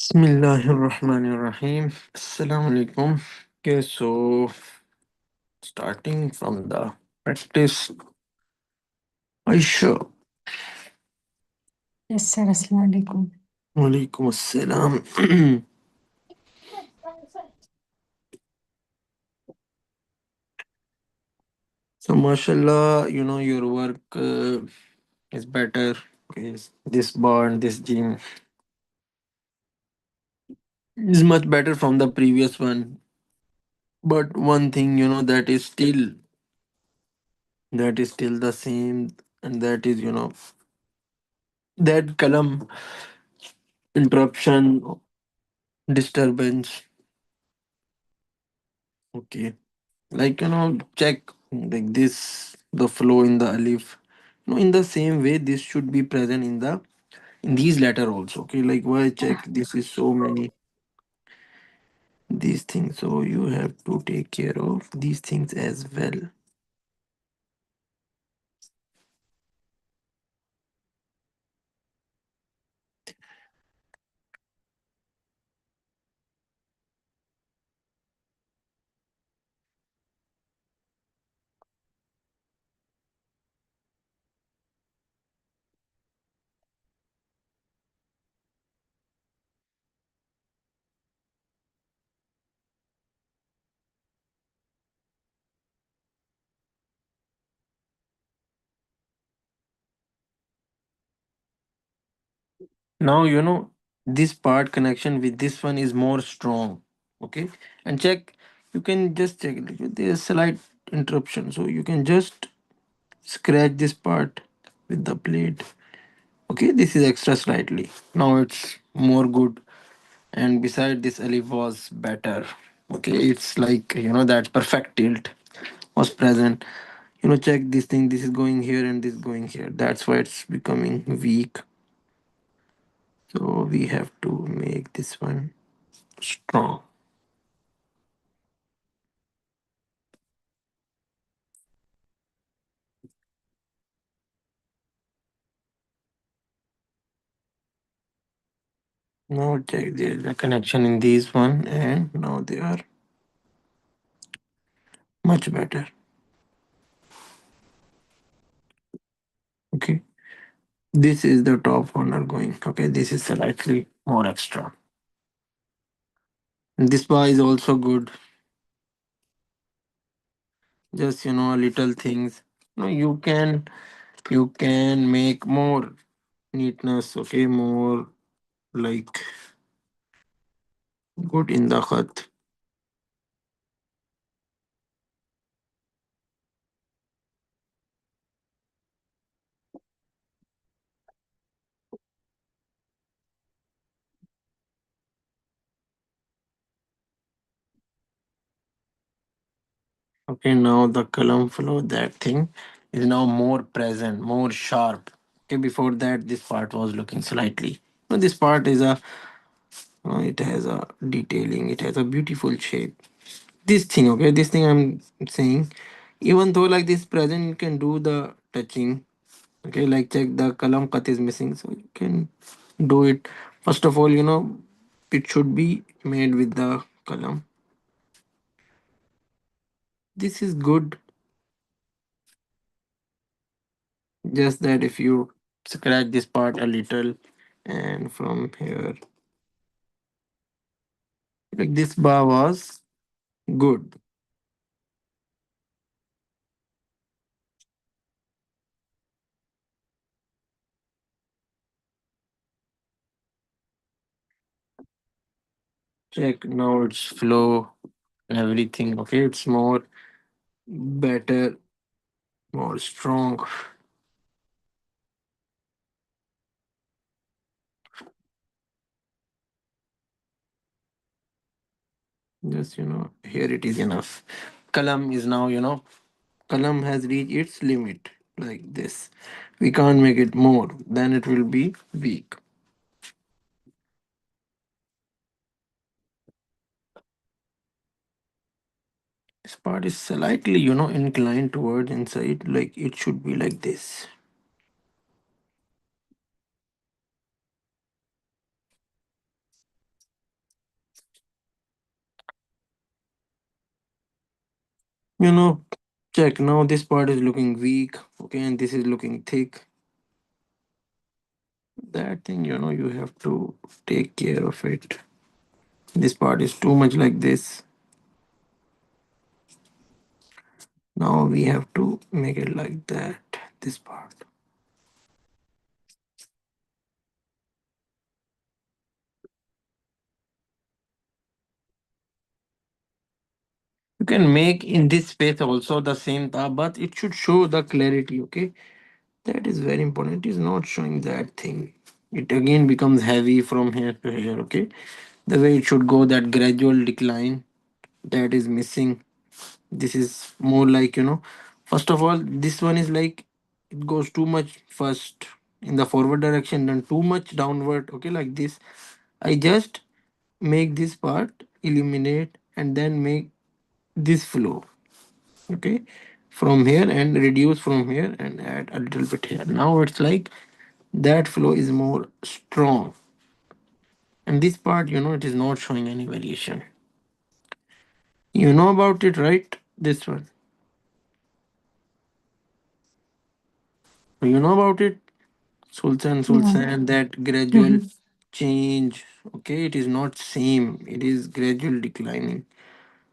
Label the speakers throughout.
Speaker 1: Bismillahirrahmanirrahim. Assalamu alaikum. Okay, so starting from the practice, Aisha.
Speaker 2: Yes, sir. Assalamu alaikum.
Speaker 1: Walaikum assalam. So, mashallah, your work is better. Okay, this bond, this gym is much better from the previous one. But one thing, that is still the same, and that is, that column interruption, disturbance. Okay. Like check like this the flow in the alif, in the same way this should be present in these letter also. Okay, like why check this is so many these things, so you have to take care of these things as well. Now this part connection with this one is more strong. Okay, and check, you can just check like, there's slight interruption, so you can just scratch this part with the plate. Okay, this is extra slightly. Now it's more good. And beside this alif was better. Okay, it's like that perfect tilt was present. Check this thing. This is going here and this going here. That's why it's becoming weak. So we have to make this one strong. Now check there's a connection in these one, and now they are much better. Okay. This is the top corner going. Okay, this is slightly more extra. This bar is also good. Just little things. You can make more neatness. Okay, more like good in the khat. Okay, now the column flow, that thing is now more present, more sharp. Okay, before that this part was looking slightly. This part is it has a detailing, it has a beautiful shape. This thing, okay, this thing I'm saying, even though like this present you can do the touching. Okay, like check the kalam cut is missing, so you can do it. First of all, it should be made with the kalam. This is good. Just that if you scratch this part a little, and from here, like this bar was good. Check now its flow and everything. Okay, it's more better, more strong. Just here it is enough. Kalam is now Kalam has reached its limit, like this. We can't make it more, then it will be weak. This part is slightly inclined towards inside, like it should be like this. You know, check now. This part is looking weak. Okay, and this is looking thick. That thing, you have to take care of it. This part is too much like this. Now we have to make it like that. This part. You can make in this space also the same tab, but it should show the clarity. Okay, that is very important. It is not showing that thing. It again becomes heavy from here to here. Okay, the way it should go, that gradual decline, that is missing. This is more like, first of all, this one is like it goes too much first in the forward direction, then too much downward. Okay, like this. I just make this part eliminate and then make this flow. Okay, from here and reduce from here and add a little bit here. Now it's like that flow is more strong, and this part, it is not showing any variation. You know about it, right? This one, you know about it. Sultan,
Speaker 2: Yeah.
Speaker 1: Sultan, that gradual
Speaker 2: Mhm.
Speaker 1: change. Okay, it is not same. It is gradual declining.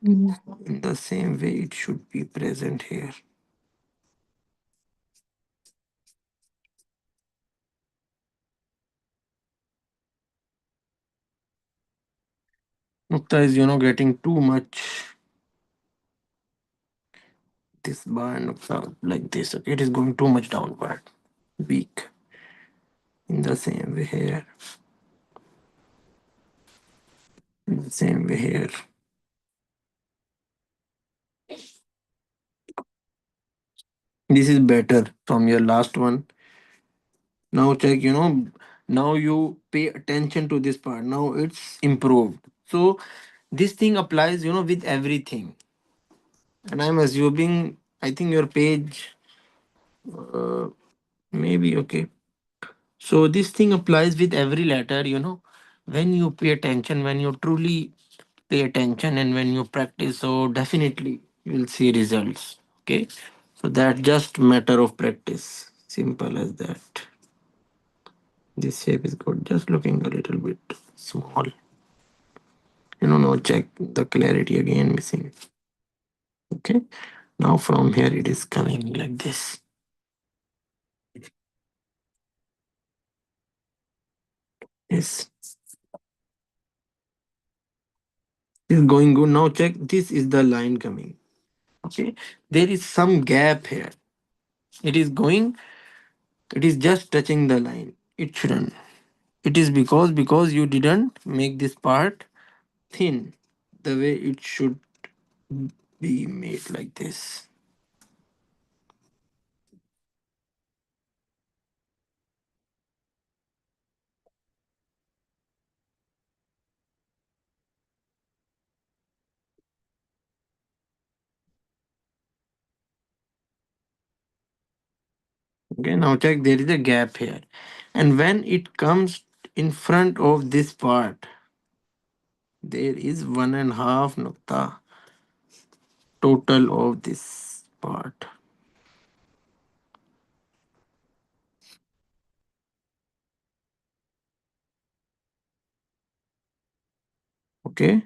Speaker 2: Mhm.
Speaker 1: In the same way, it should be present here. Nukta is, getting too much. This bar nukta like this. Okay, it is going too much downward. Weak. In the same way here. In the same way here. This is better from your last one. Now check, now you pay attention to this part. Now it's improved. So this thing applies, with everything. And I'm assuming, I think your page, uh, maybe okay. So this thing applies with every letter, when you pay attention, when you truly pay attention and when you practice, so definitely you will see results. Okay. So that just matter of practice. Simple as that. This shape is good. Just looking a little bit small. Now check the clarity again missing. Okay. Now from here it is coming like this. Yes. This is going good. Now check. This is the line coming. Okay. There is some gap here. It is going. It is just touching the line. It shouldn't. It is because you didn't make this part thin the way it should be made like this. Okay, now check, there is a gap here. And when it comes in front of this part, there is 1.5 nukta total of this part. Okay,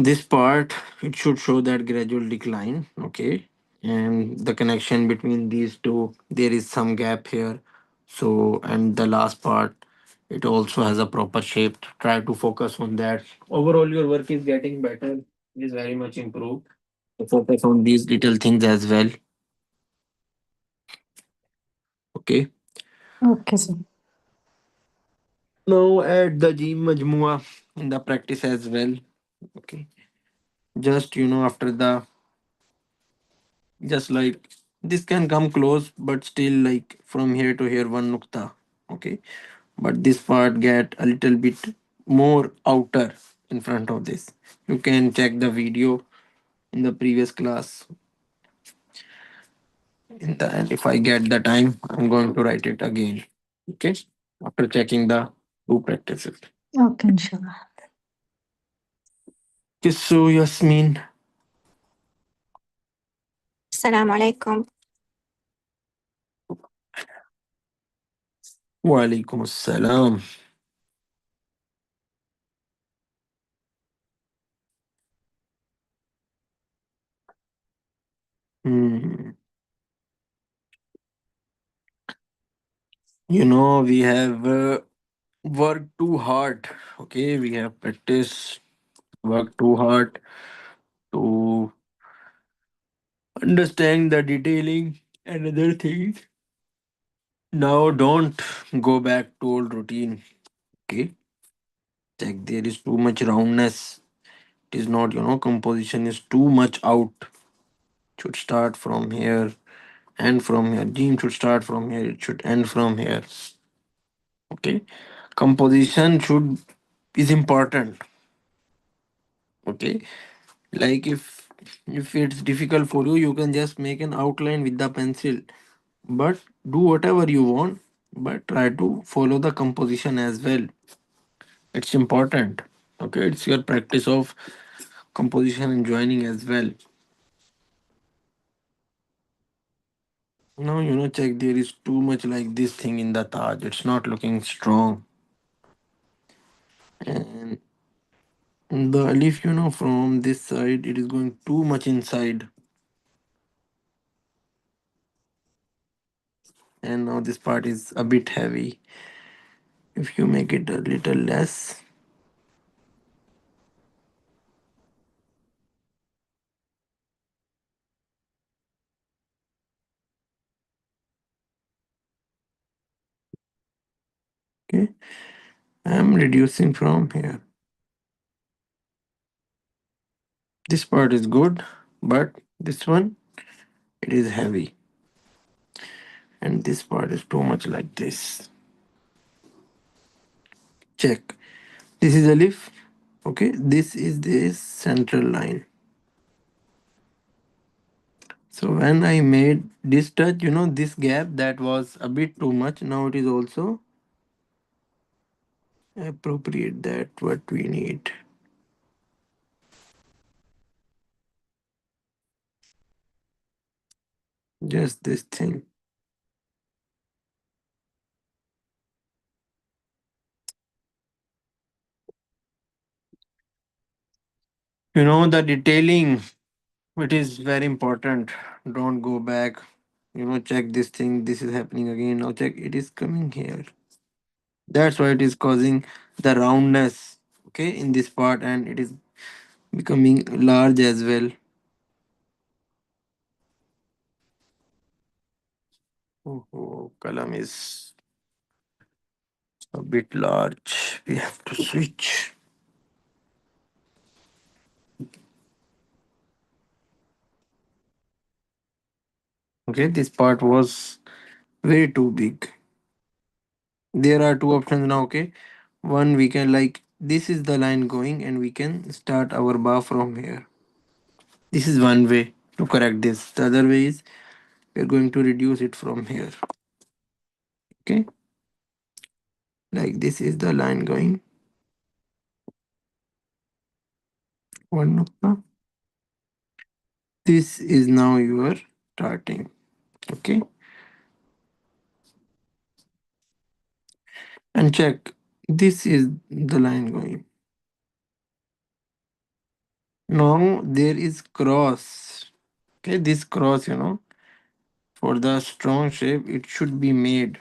Speaker 1: this part, it should show that gradual decline. Okay, and the connection between these two, there is some gap here. So, and the last part, it also has a proper shape. Try to focus on that. Overall, your work is getting better. It is very much improved. So focus on these little things as well. Okay.
Speaker 2: Okay, sir.
Speaker 1: Now add the G Majmua in the practice as well. Okay. Just, after the, just like this can come close, but still like from here to here, one nukta. Okay. But this part get a little bit more outer in front of this. You can check the video in the previous class. In the end, if I get the time, I'm going to write it again. Okay. After checking the Do practice it.
Speaker 2: Okay, inshallah.
Speaker 1: Okay, so Yasmin.
Speaker 3: Assalamu alaikum.
Speaker 1: Walaikum assalam. Hmm. We have worked too hard. Okay, we have practiced, worked too hard to understand the detailing and other things. Now, don't go back to old routine. Okay, check there is too much roundness. It is not, composition is too much out. Should start from here and from here. Gene should start from here. It should end from here. Okay, composition should is important. Okay, like if it's difficult for you, you can just make an outline with the pencil. But do whatever you want, but try to follow the composition as well. It's important. Okay, it's your practice of composition and joining as well. Now, check there is too much like this thing in the Taj. It's not looking strong. And the alif, from this side, it is going too much inside. And now this part is a bit heavy. If you make it a little less, okay, I am reducing from here. This part is good, but this one, it is heavy. And this part is too much like this. Check. This is alif. Okay, this is this central line. So when I made this touch, this gap that was a bit too much. Now it is also appropriate that what we need. Just this thing. The detailing, it is very important. Don't go back. Check this thing. This is happening again. Now check. It is coming here. That's why it is causing the roundness. Okay, in this part, and it is becoming large as well. Oh, column is a bit large. We have to switch. Okay, this part was way too big. There are two options now. Okay, one we can like this is the line going, and we can start our bar from here. This is one way to correct this. The other way is we're going to reduce it from here. Okay, like this is the line going. One nukta. This is now your starting. Okay, and check. This is the line going. Now there is cross. Okay, this cross, for the strong shape, it should be made.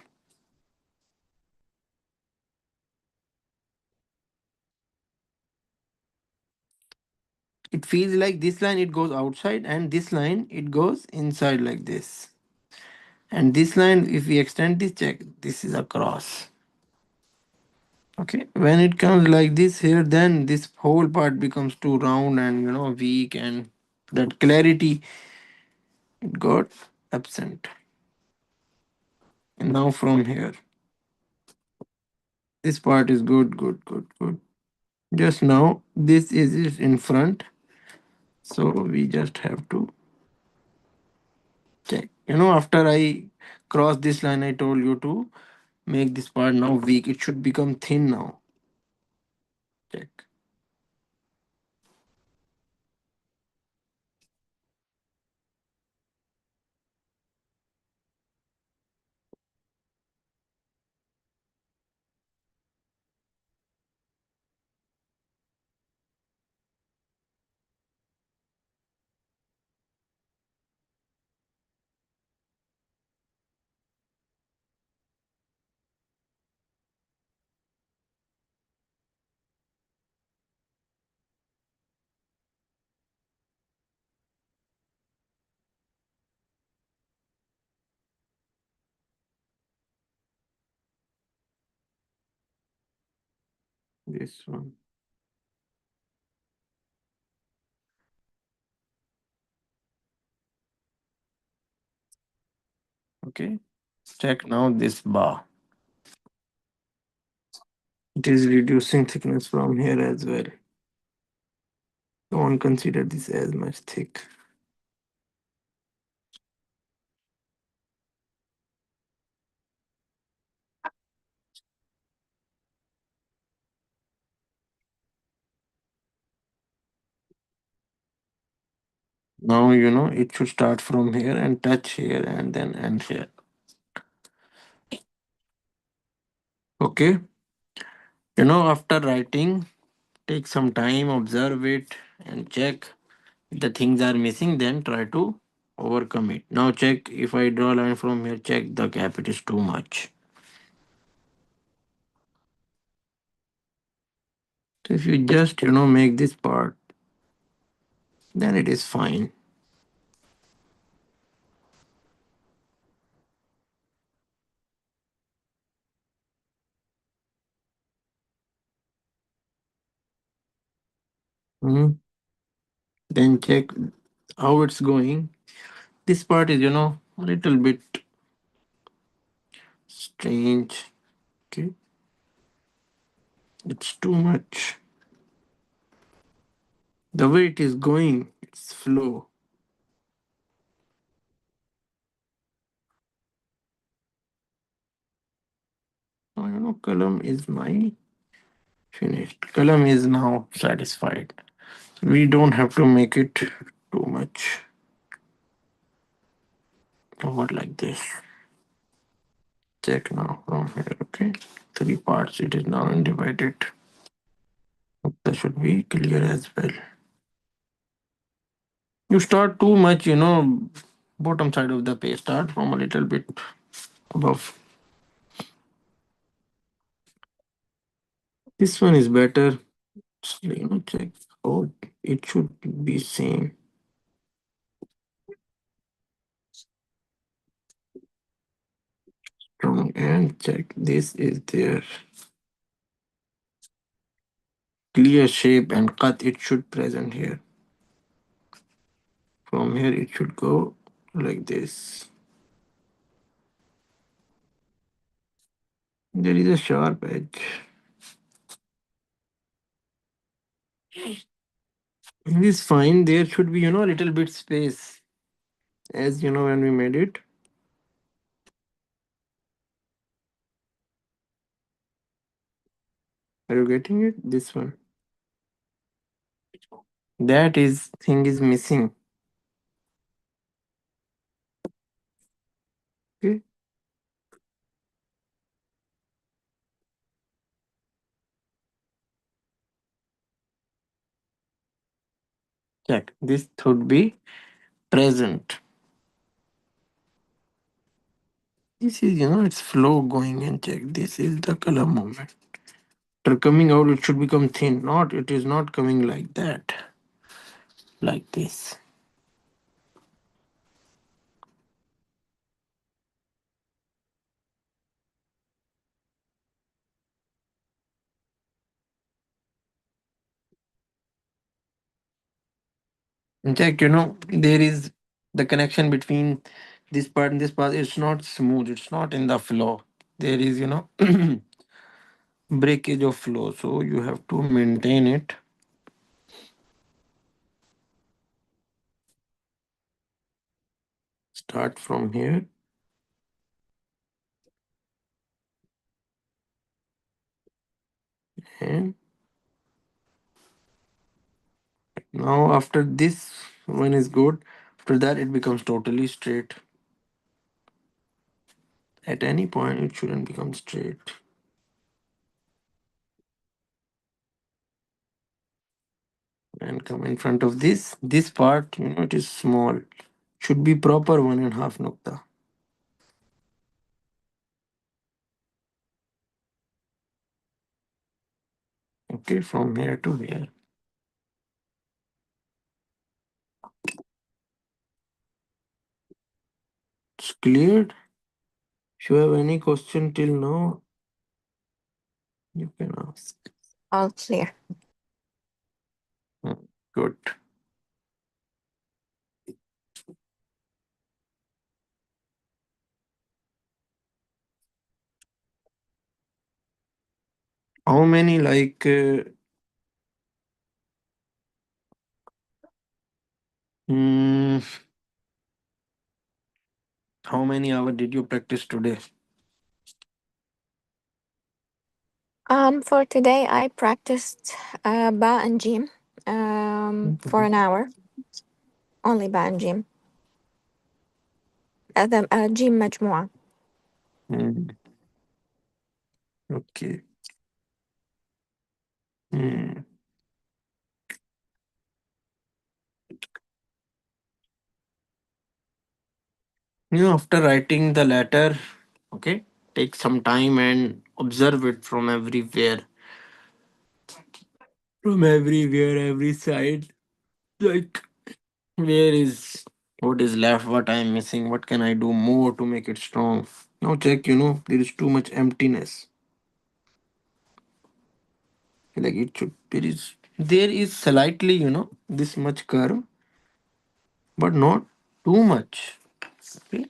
Speaker 1: It feels like this line it goes outside, and this line it goes inside like this. And this line, if we extend this, check, this is a cross. Okay, when it comes like this here, then this whole part becomes too round and weak, and that clarity it got absent. And now from here, this part is good, good, good, good. Just now, this is in front, so we just have to check. After I cross this line, I told you to make this part now weak. It should become thin now. Check. This one. Okay. Check now this bar. It is reducing thickness from here as well. Don't consider this as much thick. Now it should start from here and touch here and then end here. Okay. After writing, take some time, observe it, and check if the things are missing, then try to overcome it. Now check if I draw a line from here, check the gap, it is too much. So if you just make this part, then it is fine. Mhm. Then check how it's going. This part is a little bit strange. Okay, it's too much. The way it is going, it's flow. Now column is my finished. Column is now satisfied. We don't have to make it too much. Over like this. Check now from here. Okay, three parts. It is now divided. That should be clear as well. You start too much, bottom side of the page. Start from a little bit above. This one is better. So, check. Oh, it should be same. Strong and check. This is their clear shape and cut. It should present here. From here, it should go like this. There is a sharp edge. It is fine. There should be, a little bit space. As when we made it. Are you getting it? This one. That is thing is missing. Okay. Check. This should be present. This is, it's flow going and check. This is the color movement. After coming out, it should become thin. Not, it is not coming like that. Like this. In fact, there is the connection between this part and this part. It's not smooth. It's not in the flow. There is, breakage of flow. So you have to maintain it. Start from here. And now after this one is good, after that it becomes totally straight. At any point it shouldn't become straight. And come in front of this part, it is small. Should be proper 1.5 nukta. Okay, from here to here. It's cleared. If you have any question till now, you can ask.
Speaker 3: All clear.
Speaker 1: Hmm, good. How many hmm, how many hours did you practice today?
Speaker 3: For today, I practiced ba and gym for an hour. Only ba and gym. The gym مجموعة.
Speaker 1: Hmm, okay. Hmm. After writing the letter, okay, take some time and observe it from everywhere. From everywhere, every side. Like, where is what is left, what I'm missing, what can I do more to make it strong? Now check, there is too much emptiness. Like it should, there is slightly, this much curve, but not too much. Okay.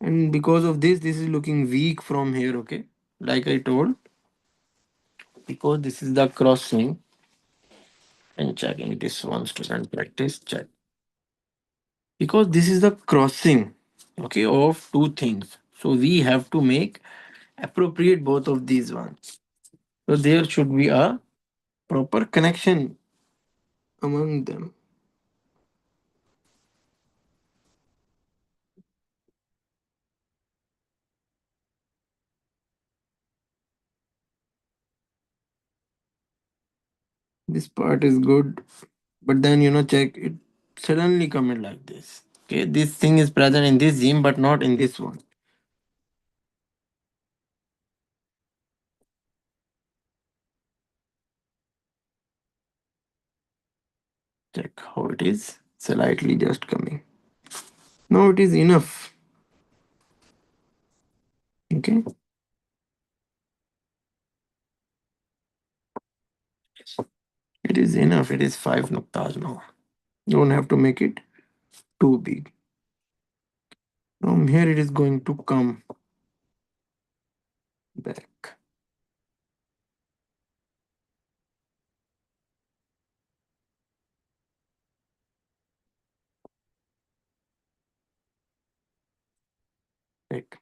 Speaker 1: And because of this is looking weak from here, okay? Like I told, because this is the crossing and checking this one student practice check. Because this is the crossing, okay, of two things. So we have to make appropriate both of these ones. So there should be a proper connection among them. This part is good, but then check it suddenly come in like this. Okay, this thing is present in this gym, but not in this one. Check how it is. Slightly just coming. Now it is enough. Okay. It is enough. It is 5 nuktas now. You don't have to make it too big. From here it is going to come back. Back.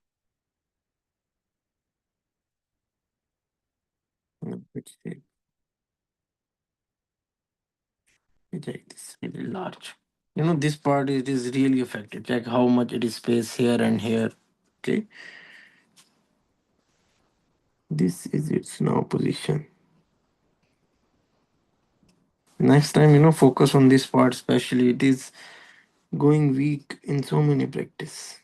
Speaker 1: No, it's it. Check this. It is large. This part it is really affected. Check how much it is space here and here. Okay. This is its now position. Next time, focus on this part, especially it is going weak in so many practice.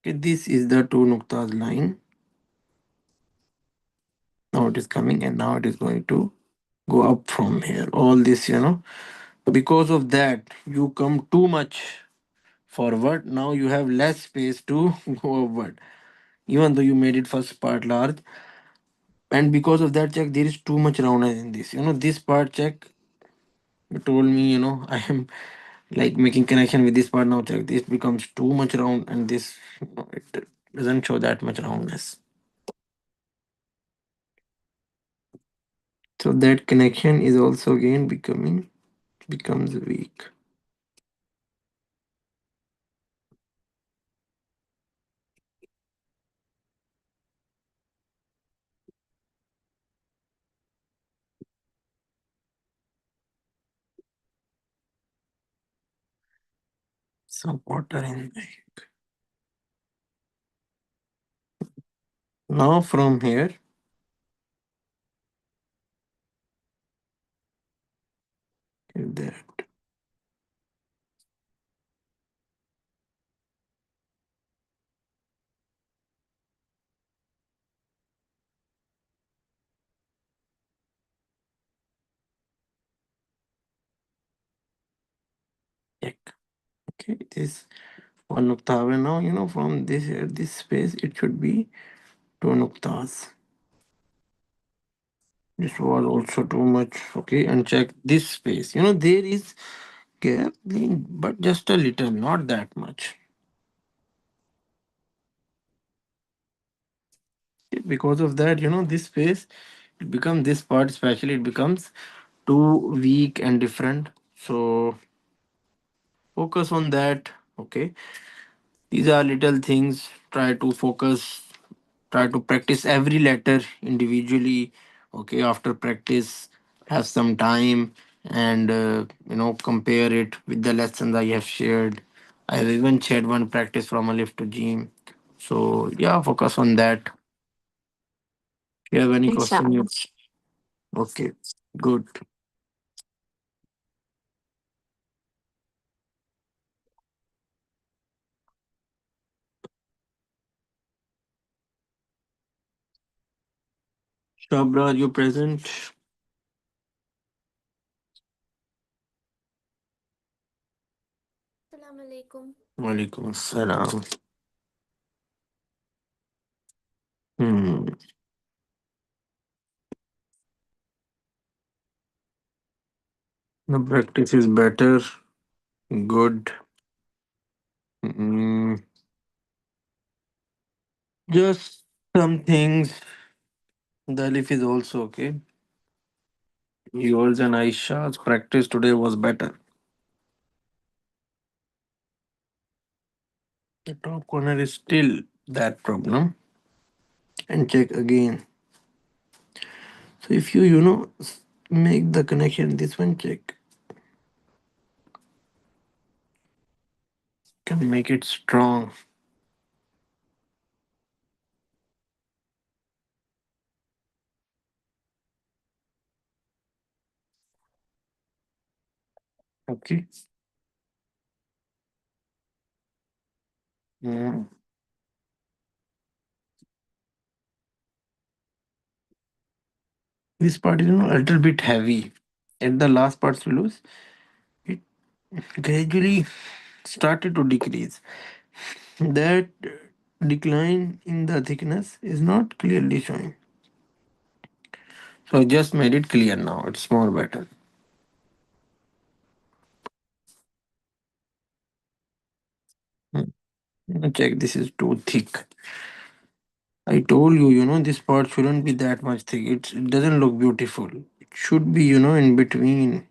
Speaker 1: Okay, this is the two nuktas line. Now it is coming and now it is going to go up from here. All this, because of that, you come too much forward. Now you have less space to go upward. Even though you made it first part large. And because of that, check, there is too much roundness in this. This part, check, you told me, I am like making connection with this part now. Check, this becomes too much round and this, it doesn't show that much roundness. So that connection is also again becomes weak. Some water in there. Now from here, that check. Okay, this one octave. Now from this here, this space, it should be two octaves. This was also too much. Okay, and check this space. There is gap, but just a little, not that much. Because of that, this space, it becomes this part, especially it becomes too weak and different. So focus on that. Okay, these are little things. Try to focus, try to practice every letter individually. Okay, after practice, have some time and compare it with the lessons I have shared. I have even shared one practice from a lift to gym. So yeah, focus on that. You have any question?
Speaker 3: Inshallah.
Speaker 1: Okay, good. Shabra, you present?
Speaker 4: Assalamu alaikum.
Speaker 1: Walaikum assalam. Hmm. The practice is better. Good. Hmm. Just some things. The Alif is also okay. Yours and Aisha's practice today was better. The top corner is still that problem. And check again. So if you make the connection, this one check can make it strong. Okay. Hmm. This part is a little bit heavy. At the last parts we lose, it gradually started to decrease. That decline in the thickness is not clearly showing. So I just made it clear now. It's more better. Hmm. Check, this is too thick. I told you, this part shouldn't be that much thick. It doesn't look beautiful. It should be, in between.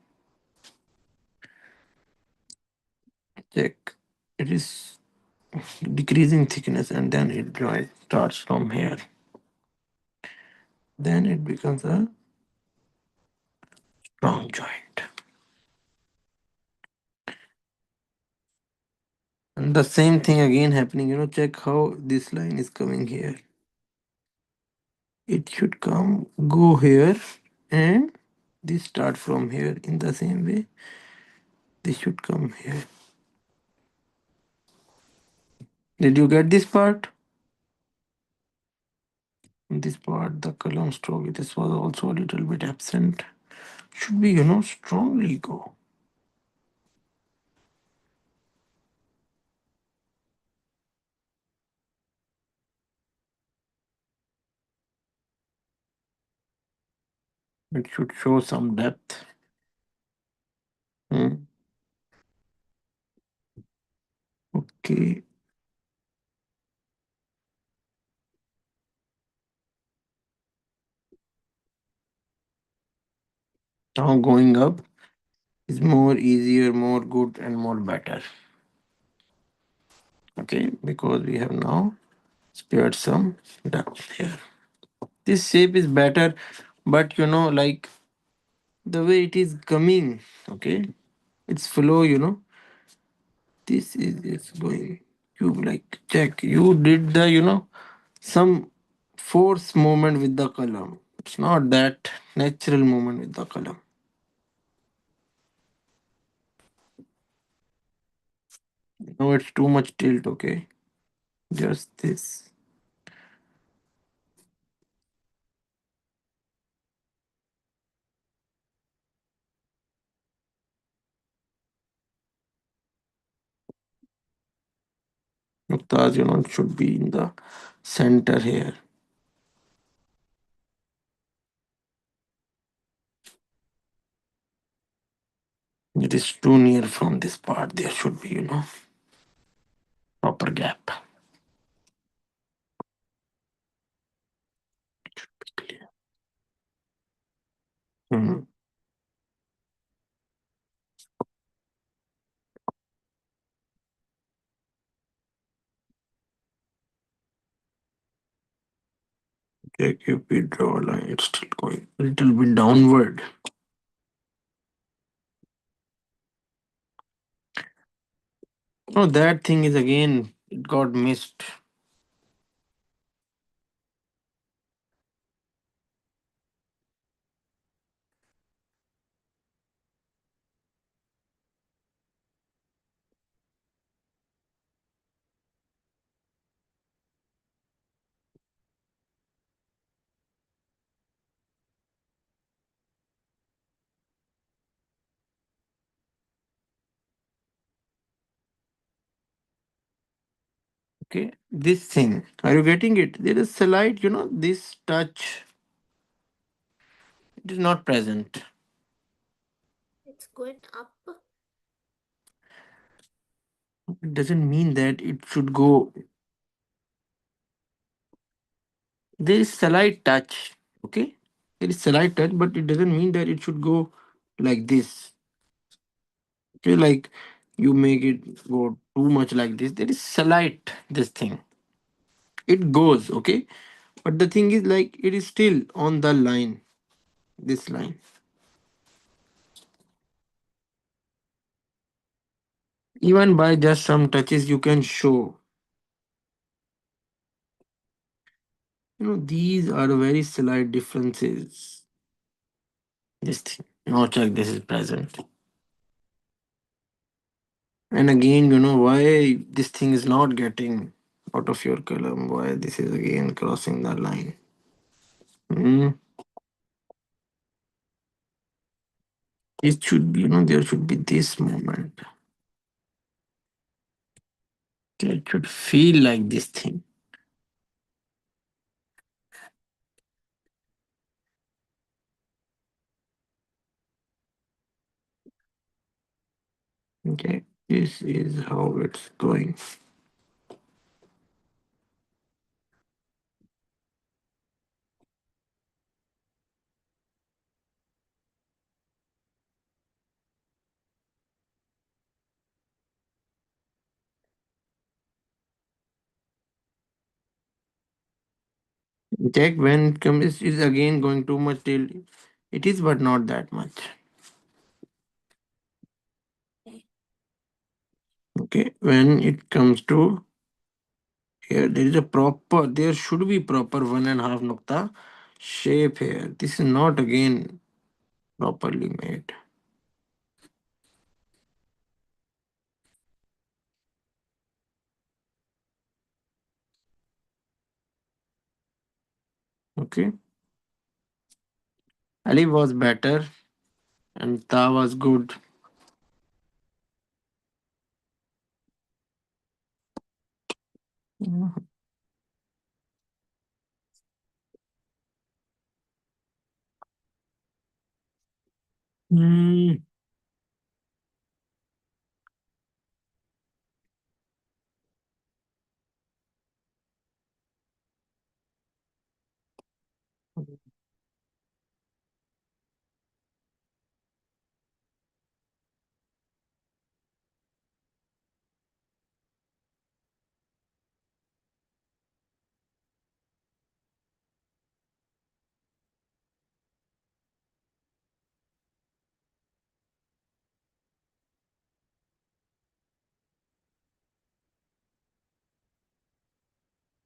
Speaker 1: Check. It is decreasing thickness and then it joint starts from here. Then it becomes a strong joint. And the same thing again happening, check how this line is coming here. It should go here, and this start from here in the same way. This should come here. Did you get this part? This part, the column stroke, this was also a little bit absent. Should be, strongly go. It should show some depth. Hmm. Okay. Now going up is more easier, more good, and more better. Okay, because we have now spared some down here. This shape is better, but like the way it is coming, okay, it's flow, this is it's going. You like check. You did the some force movement with the column. It's not that natural movement with the column. No, it's too much tilt. Okay, just this. Muktaz, it should be in the center here. It is too near from this part. There should be, proper gap. Clear. Mhm. Check if we draw a line, it's still going a little bit downward. No, that thing is again, it got missed. Okay, this thing, are you getting it? There is slight, this touch, it is not present.
Speaker 4: It's going up.
Speaker 1: It doesn't mean that it should go. There is slight touch. Okay, there is slight touch, but it doesn't mean that it should go like this. Okay, like you make it go too much like this. There is slight this thing. It goes, okay, but the thing is like it is still on the line. This line. Even by just some touches, you can show. These are very slight differences. This thing. Now check this is present. And again, why this thing is not getting out of your column, why this is again crossing the line. Hmm. It should be, there should be this moment. It should feel like this thing. Okay, this is how it's going. Check when it comes, is again going too much till it is, but not that much. Okay, when it comes to here, there is a proper, there should be proper 1.5 nukta shape here. This is not again properly made. Okay, Ali was better and Ta was good. Hmm.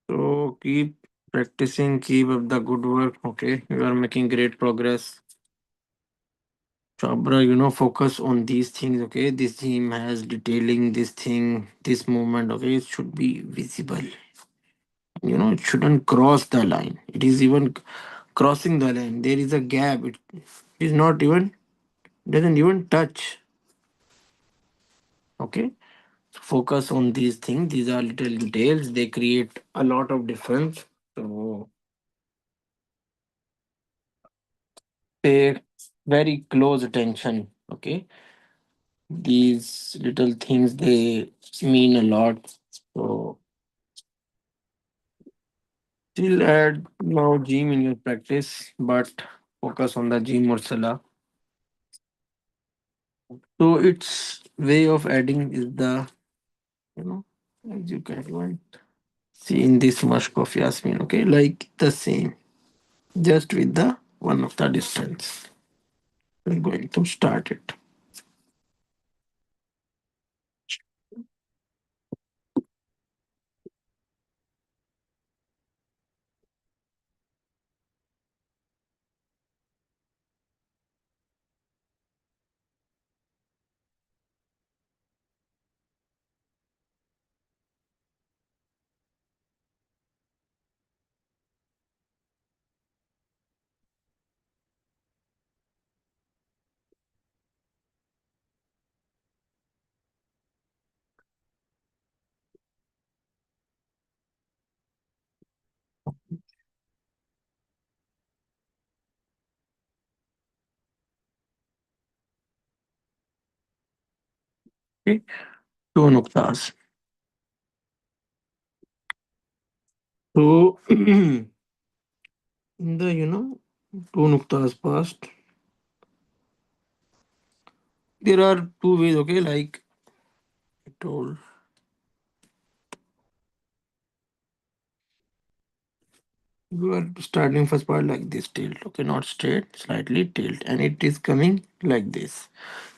Speaker 1: So keep practicing, keep up the good work. Okay, you are making great progress. Chabra, focus on these things. Okay, this team has detailing this thing, this movement. Okay, it should be visible. It shouldn't cross the line. It is even crossing the line. There is a gap. It is not even, doesn't even touch. Okay, focus on these things. These are little details. They create a lot of difference. So pay very close attention. Okay, these little things they mean a lot. So still add now gym in your practice, but focus on the gym or salah. So its way of adding is the, you know as you can even see in this mushk of Yasmin. Okay, like the same, just with the one of the distance. We're going to start it. Okay, two nuktas. So in the two nuktas past, there are two ways. Okay, like I told, you are starting first part like this tilt. Okay, not straight, slightly tilt, and it is coming like this.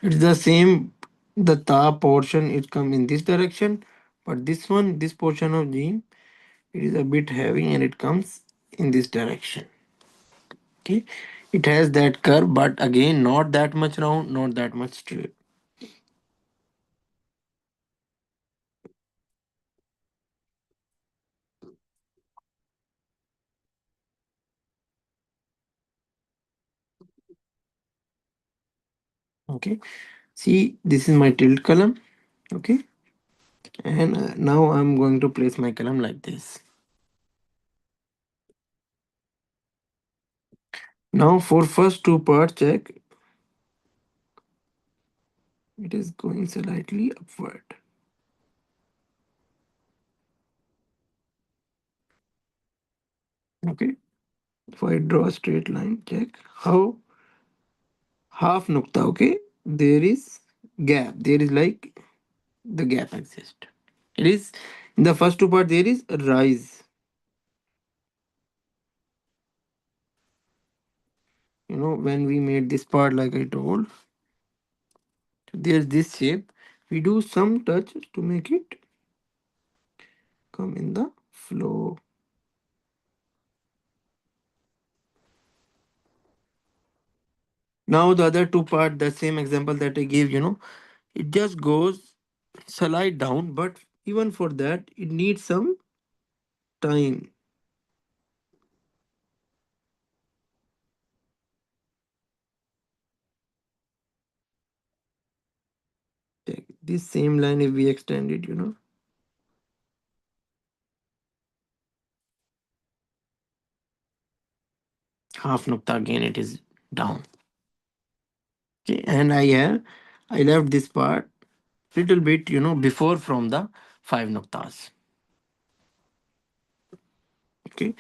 Speaker 1: It's the same. The ta portion it come in this direction, but this one, this portion of gene, it is a bit heavy and it comes in this direction. Okay, it has that curve, but again, not that much round, not that much straight. Okay, see, this is my tilt column. Okay, and now I'm going to place my column like this. Now for first two part check, it is going slightly upward. Okay, if I draw a straight line, check how half nukta. Okay, there is gap. There is like the gap exists. It is in the first two part. There is a rise. When we made this part, like I told, there's this shape. We do some touch to make it come in the flow. Now the other two part, the same example that I gave, it just goes slide down, but even for that, it needs some time. Check this same line if we extend it, half nukta again, it is down. Okay, and I left this part little bit, before from the five nuktas. Okay,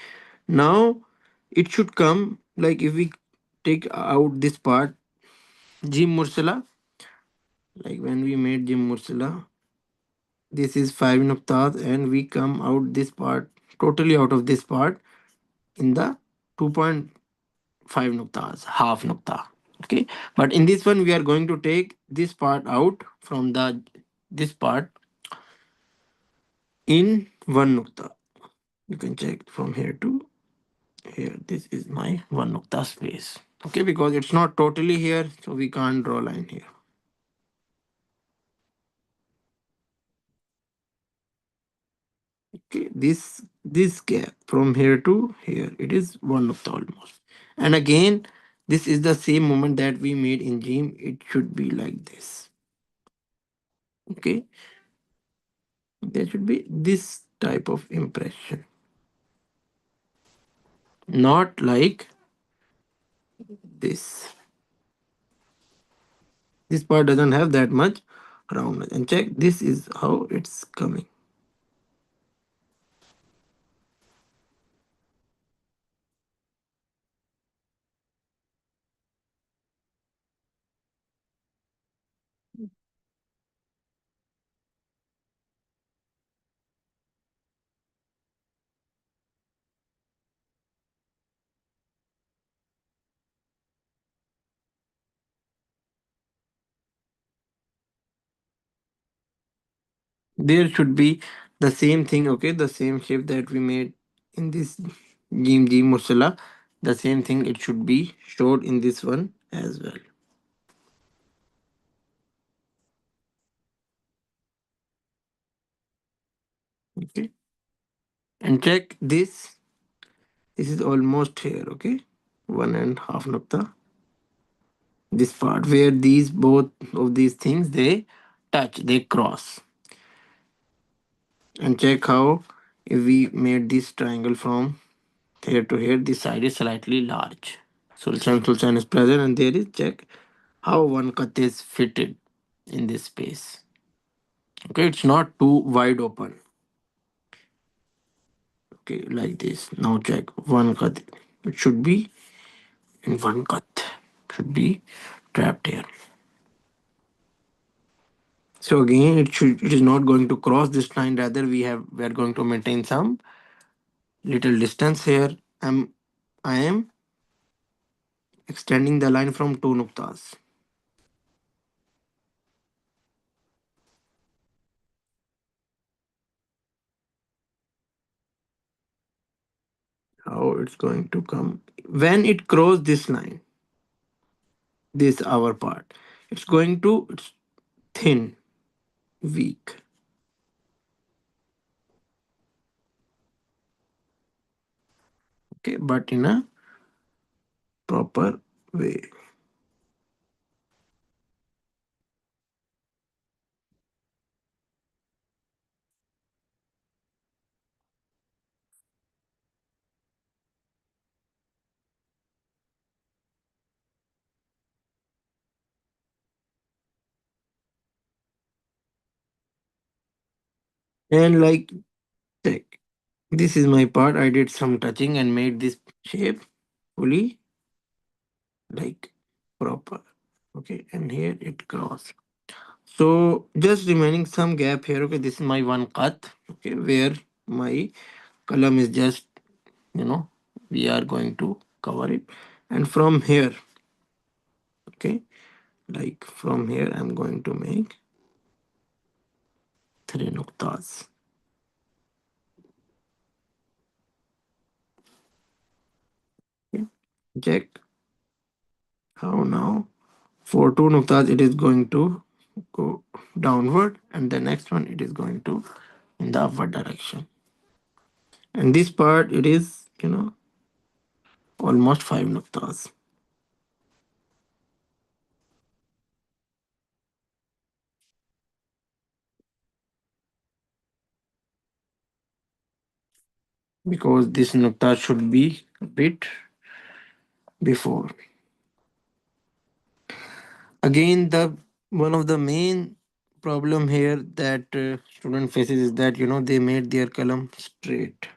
Speaker 1: now it should come like if we take out this part, Jim Mursala, like when we made Jim Mursala, this is five nuktas, and we come out this part, totally out of this part in the 2.5 nuktas, half nukta. Okay, but in this one, we are going to take this part out from this part in one nukta. You can check from here to here. This is my one nukta space. Okay, because it's not totally here, so we can't draw line here. Okay, this gap from here to here, it is one nukta almost. And again, this is the same moment that we made in gym. It should be like this. Okay, there should be this type of impression, not like this. This part doesn't have that much roundness. And check, this is how it's coming. There should be the same thing, okay, the same shape that we made in this Jim Mursala. The same thing it should be showed in this one as well. Okay, and check this. This is almost here, okay, 1.5 nukta. This part where these both of these things they touch, they cross. And check how if we made this triangle from here to here, this side is slightly large. Sultan is present, and there is check how one cut is fitted in this space. Okay, it's not too wide open. Okay, like this. Now check one cut. It should be in one cut. Should be trapped here. So again, it is not going to cross this line. Rather, we are going to maintain some little distance here. I am extending the line from two nuktas. How it's going to come when it crosses this line, this our part, it's thin, weak. Okay, but in a proper way. And like, check, this is my part. I did some touching and made this shape fully like proper. Okay, and here it cross. So just remaining some gap here. Okay, this is my one cut. Okay, where my column is just, you know, we are going to cover it. And from here, okay, like from here, I'm going to make three nuktas. Okay. Check how now for two nuktas it is going to go downward, and the next one it is going to in the upward direction. And this part it is, almost five nuktas, because this nukta should be a bit before. Again, the one of the main problem here that student faces is that they made their column straight.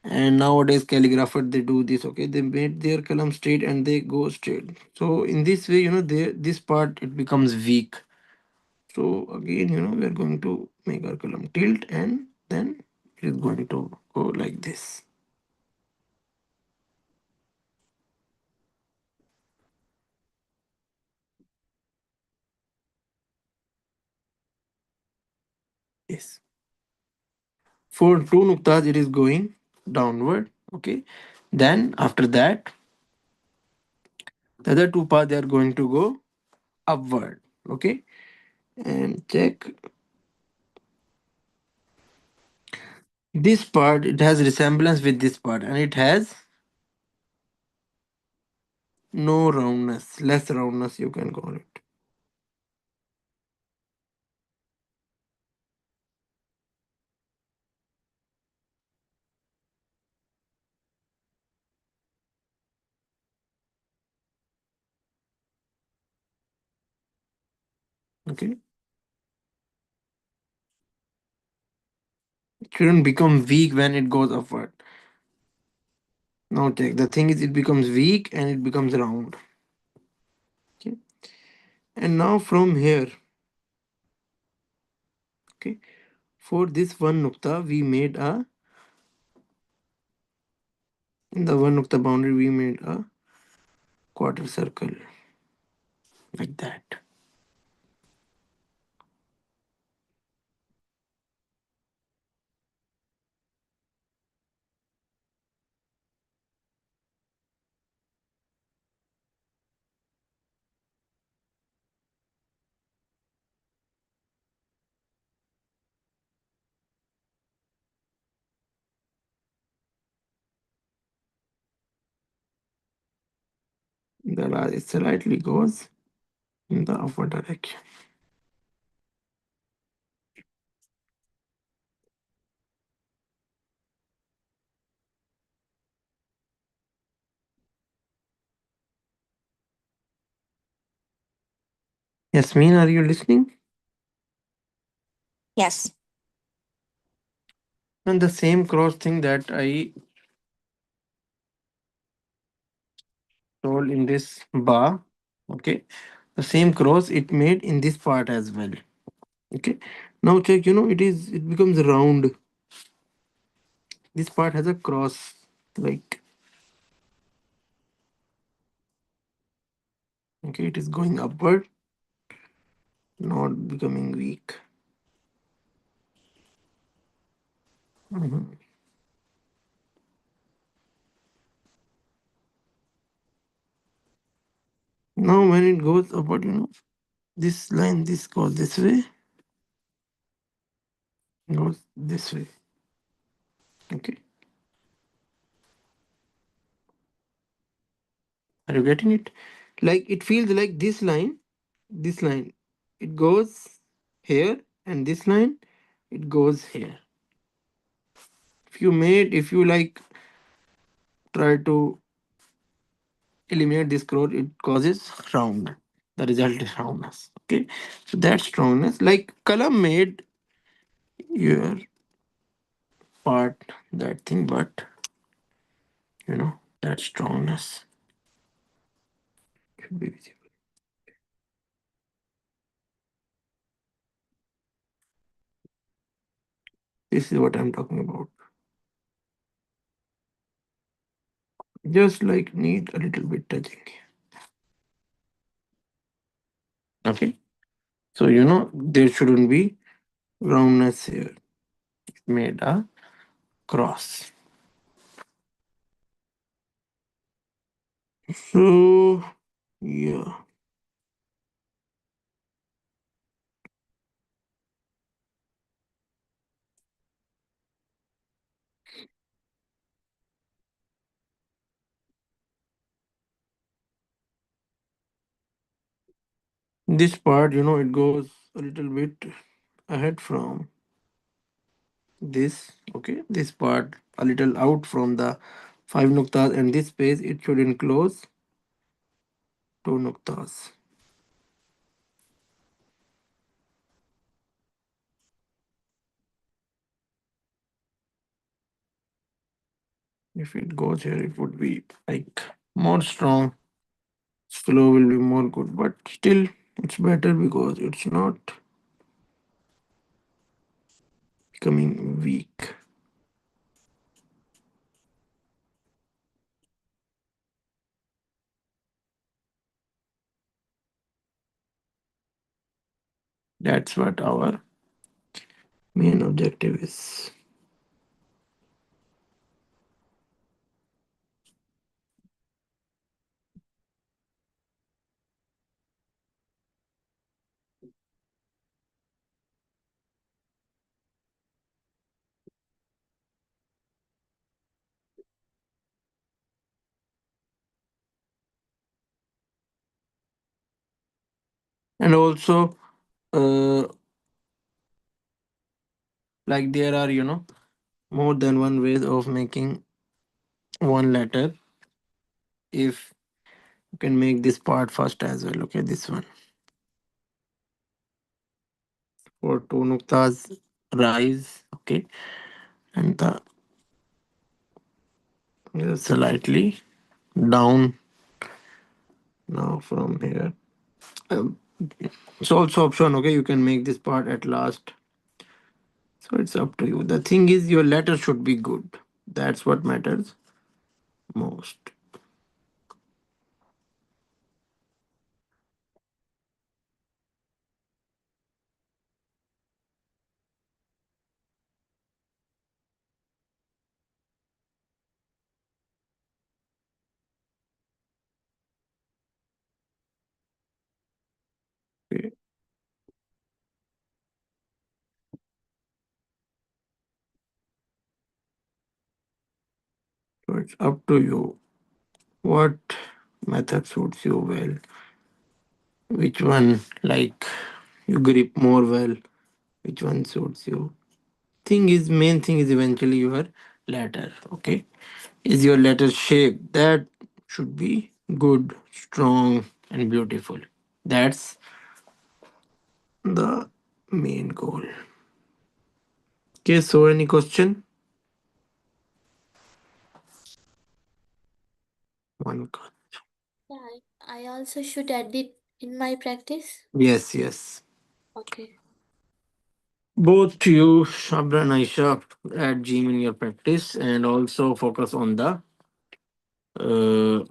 Speaker 1: And nowadays calligrapher they do this. Okay, they made their column straight and they go straight. So in this way, this part it becomes weak. So again, we are going to make our column tilt, and then it is going to go like this. Yes. For two nuktas, it is going downward. Okay. Then after that, the other two paths they are going to go upward. Okay. And check this part. It has resemblance with this part, and it has no roundness, less roundness. You can call it. Okay. It shouldn't become weak when it goes upward. Now check. The thing is, it becomes weak and it becomes round. Okay. And now from here, okay, for this one nukta, we made a in the one nukta boundary we made a quarter circle like that. The line slightly goes in the upward direction. Yasmin, are you listening?
Speaker 3: Yes.
Speaker 1: And the same cross thing that I told in this bar, okay, the same cross it made in this part as well. Okay. Now check, it becomes round. This part has a cross, like, okay, it is going upward, not becoming weak. Mhm. Now when it goes upward, this line, this goes this way, goes this way. Okay. Are you getting it? Like it feels like this line, it goes here, and this line, it goes here. If you like try to eliminate this crowd, it causes round. The result is roundness. Okay. So that's roundness. Like column made your part that thing, but that strongness should be visible. This is what I'm talking about. Just like need a little bit touching. Okay. So there shouldn't be roundness here. Made a cross. So yeah. This part, it goes a little bit ahead from this. Okay. This part a little out from the five nuktas, and this space it should enclose two nuktas. If it goes here, it would be like more strong. Flow will be more good, but still it's better because it's not becoming weak. That's what our main objective is. And also, uh, like there are, more than one ways of making one letter. If you can make this part first as well. Okay, this one for two nuktas rise. Okay, and the slightly down now from here. Um, it's also option. Okay, you can make this part at last. So it's up to you. The thing is, your letter should be good. That's what matters most. Okay, so it's up to you. What method suits you well? Which one, like, you grip more well? Which one suits you? Main thing is eventually your letter. Okay, is your letter shape that should be good, strong, and beautiful. That's the main goal. Okay, so any question? One.
Speaker 4: Yeah, I also should add it in my practice.
Speaker 1: Yes, yes.
Speaker 4: Okay.
Speaker 1: Both you, Shabra and Aisha, add gym in your practice and also focus on the uh,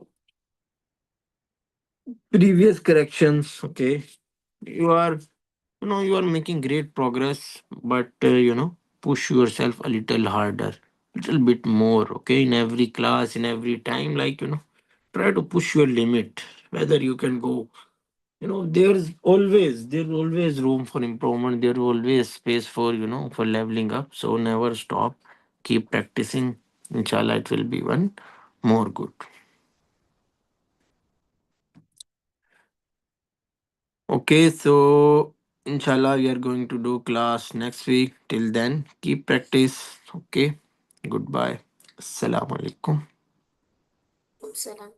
Speaker 1: previous corrections. Okay, you are, you are making great progress, but push yourself a little harder, little bit more. Okay, in every class, in every time, like try to push your limit. Whether you can go, there's always room for improvement. There's always space for for leveling up. So never stop. Keep practicing. Inshallah, it will be one more good. Okay, so inshallah, we are going to do class next week. Till then, keep practice. Okay, goodbye. Assalamu alaikum.
Speaker 4: Salam.